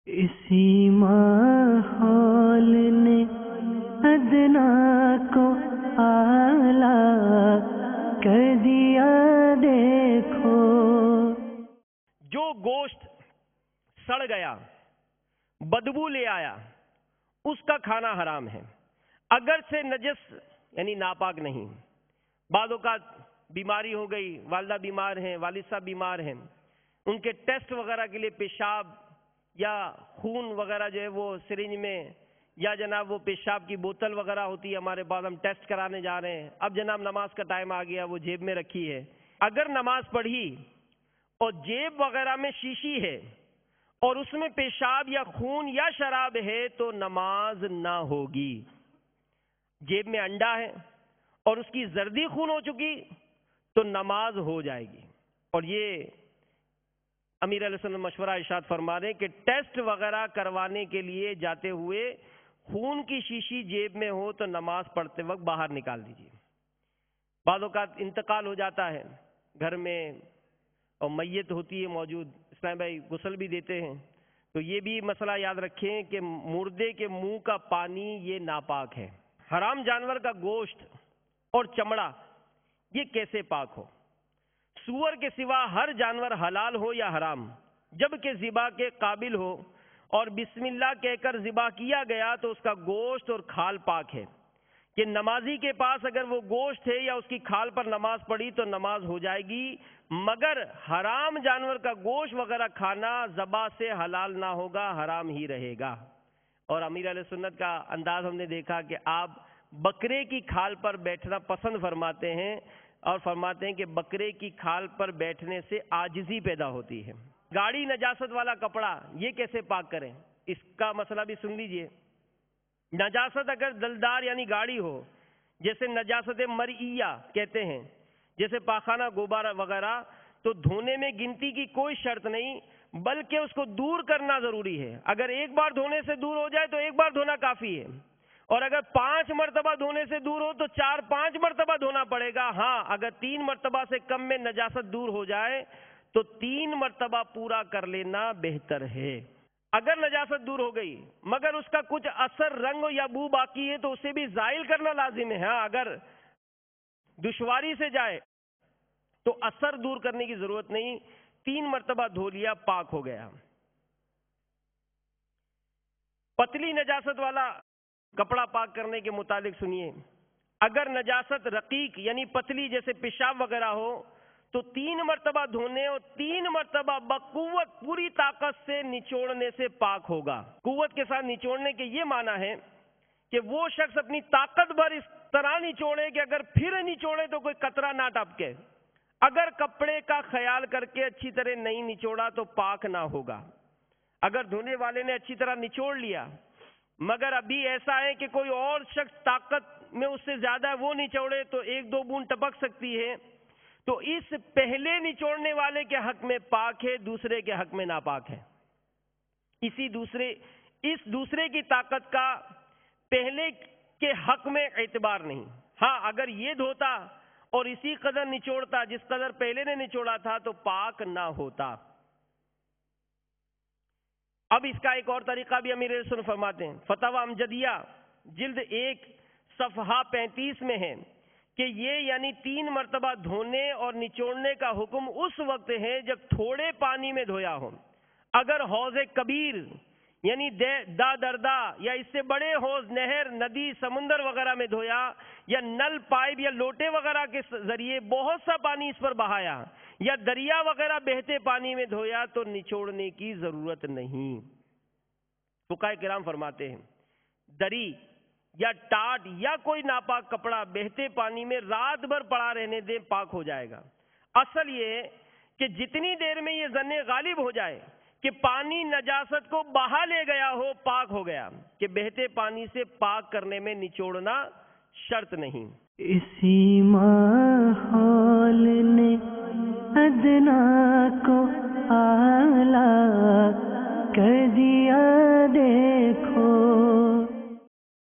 اسی ماحول نے ادنا کو اعلیٰ کر دیا دیکھو۔ جو گوشت سڑ گیا بدبو لے آیا اس کا کھانا حرام ہے، اگر سے نجس یعنی ناپاک نہیں۔ بعض اوقات بیماری ہو گئی، والدہ بیمار ہیں، والد صاحب بیمار ہیں، ان کے ٹیسٹ وغیرہ کے لیے پیشاب یا خون وغیرہ جو ہے وہ سرنج میں، یا جناب وہ پیشاب کی بوتل وغیرہ ہوتی ہے ہمارے پاس، ہم ٹیسٹ کرانے جا رہے ہیں، اب جناب نماز کا ٹائم آ گیا، وہ جیب میں رکھی ہے۔ اگر نماز پڑھی اور جیب وغیرہ میں شیشی ہے اور اس میں پیشاب یا خون یا شراب ہے تو نماز نہ ہوگی۔ جیب میں انڈا ہے اور اس کی زردی خون ہو چکی تو نماز ہو جائے گی۔ اور یہ امیر علیہ السلام مشورہ ارشاد فرما رہے ہیں کہ ٹیسٹ وغیرہ کروانے کے لیے جاتے ہوئے خون کی شیشی جیب میں ہو تو نماز پڑھتے وقت باہر نکال دیجیے۔ بعض اوقات انتقال ہو جاتا ہے گھر میں اور میت ہوتی ہے موجود، اسلام بھائی غسل بھی دیتے ہیں، تو یہ بھی مسئلہ یاد رکھیں کہ مردے کے منہ کا پانی یہ ناپاک ہے۔ حرام جانور کا گوشت اور چمڑا یہ کیسے پاک ہو؟ سور کے سوا ہر جانور حلال ہو یا حرام، جبکہ ذبح کے قابل ہو اور بسم اللہ کہہ کر ذبح کیا گیا تو اس کا گوشت اور کھال پاک ہے، کہ نمازی کے پاس اگر وہ گوشت ہے یا اس کی کھال پر نماز پڑھی تو نماز ہو جائے گی، مگر حرام جانور کا گوشت وغیرہ کھانا ذبح سے حلال نہ ہوگا، حرام ہی رہے گا۔ اور امیر علیہ سنت کا انداز ہم نے دیکھا کہ آپ بکرے کی کھال پر بیٹھنا پسند فرماتے ہیں، اور فرماتے ہیں کہ بکرے کی کھال پر بیٹھنے سے عاجزی پیدا ہوتی ہے۔ گاڑی نجاست والا کپڑا یہ کیسے پاک کریں؟ اس کا مسئلہ بھی سن لیجئے۔ نجاست اگر دلدار یعنی گاڑی ہو، جیسے نجاست مرئیہ کہتے ہیں، جیسے پاخانہ غبار وغیرہ، تو دھونے میں گنتی کی کوئی شرط نہیں، بلکہ اس کو دور کرنا ضروری ہے۔ اگر ایک بار دھونے سے دور ہو جائے تو ایک بار دھونا کافی ہے، اور اگر 5 مرتبہ دھونے سے دور ہو تو 4-5 مرتبہ دھونا پڑے گا۔ ہاں، اگر 3 مرتبہ سے کم میں نجاست دور ہو جائے تو 3 مرتبہ پورا کر لینا بہتر ہے۔ اگر نجاست دور ہو گئی مگر اس کا کچھ اثر، رنگ یا بو باقی ہے تو اسے بھی زائل کرنا لازم ہے۔ ہاں، اگر دشواری سے جائے تو اثر دور کرنے کی ضرورت نہیں، 3 مرتبہ دھو لیا، پاک ہو گیا۔ پتلی نجاست والا کپڑا پاک کرنے کے متعلق سنیے۔ اگر نجاست رقیق یعنی پتلی جیسے پیشاب وغیرہ ہو تو 3 مرتبہ دھونے اور 3 مرتبہ بقوت پوری طاقت سے نچوڑنے سے پاک ہوگا۔ قوت کے ساتھ نچوڑنے کے یہ معنی ہے کہ وہ شخص اپنی طاقت بھر اس طرح نچوڑے کہ اگر پھر نچوڑے تو کوئی قطرہ نہ ٹپکے۔ اگر کپڑے کا خیال کر کے اچھی طرح نہیں نچوڑا تو پاک نہ ہوگا۔ اگر دھونے والے نے اچھی طرح نچوڑ لیا مگر ابھی ایسا ہے کہ کوئی اور شخص طاقت میں اس سے زیادہ ہے، وہ نچوڑے تو 1-2 بوند ٹپک سکتی ہے، تو اس پہلے نچوڑنے والے کے حق میں پاک ہے، دوسرے کے حق میں ناپاک ہے۔ اس دوسرے کی طاقت کا پہلے کے حق میں اعتبار نہیں۔ ہاں، اگر یہ دھوتا اور اسی قدر نچوڑتا جس قدر پہلے نے نچوڑا تھا تو پاک نہ ہوتا۔ اب اس کا ایک اور طریقہ بھی امیر رسول فرماتے ہیں، فتاوی امجدیہ جلد 1 صفحہ 35 میں ہے کہ یہ یعنی 3 مرتبہ دھونے اور نچوڑنے کا حکم اس وقت ہے جب تھوڑے پانی میں دھویا ہو۔ اگر حوض کبیر یعنی دردا یا اس سے بڑے حوض، نہر، ندی، سمندر وغیرہ میں دھویا، یا نل، پائپ یا لوٹے وغیرہ کے ذریعے بہت سا پانی اس پر بہایا، یا دریا وغیرہ بہتے پانی میں دھویا تو نچوڑنے کی ضرورت نہیں۔ فقہاء کرام فرماتے ہیں دری یا ٹاٹ یا کوئی ناپاک کپڑا بہتے پانی میں رات بھر پڑا رہنے دیں، پاک ہو جائے گا۔ اصل یہ ہے کہ جتنی دیر میں یہ ظن غالب ہو جائے کہ پانی نجاست کو بہا لے گیا ہو، پاک ہو گیا، کہ بہتے پانی سے پاک کرنے میں نچوڑنا شرط نہیں۔ اسی ماحول نے ادنا کو اعلیٰ کر دیا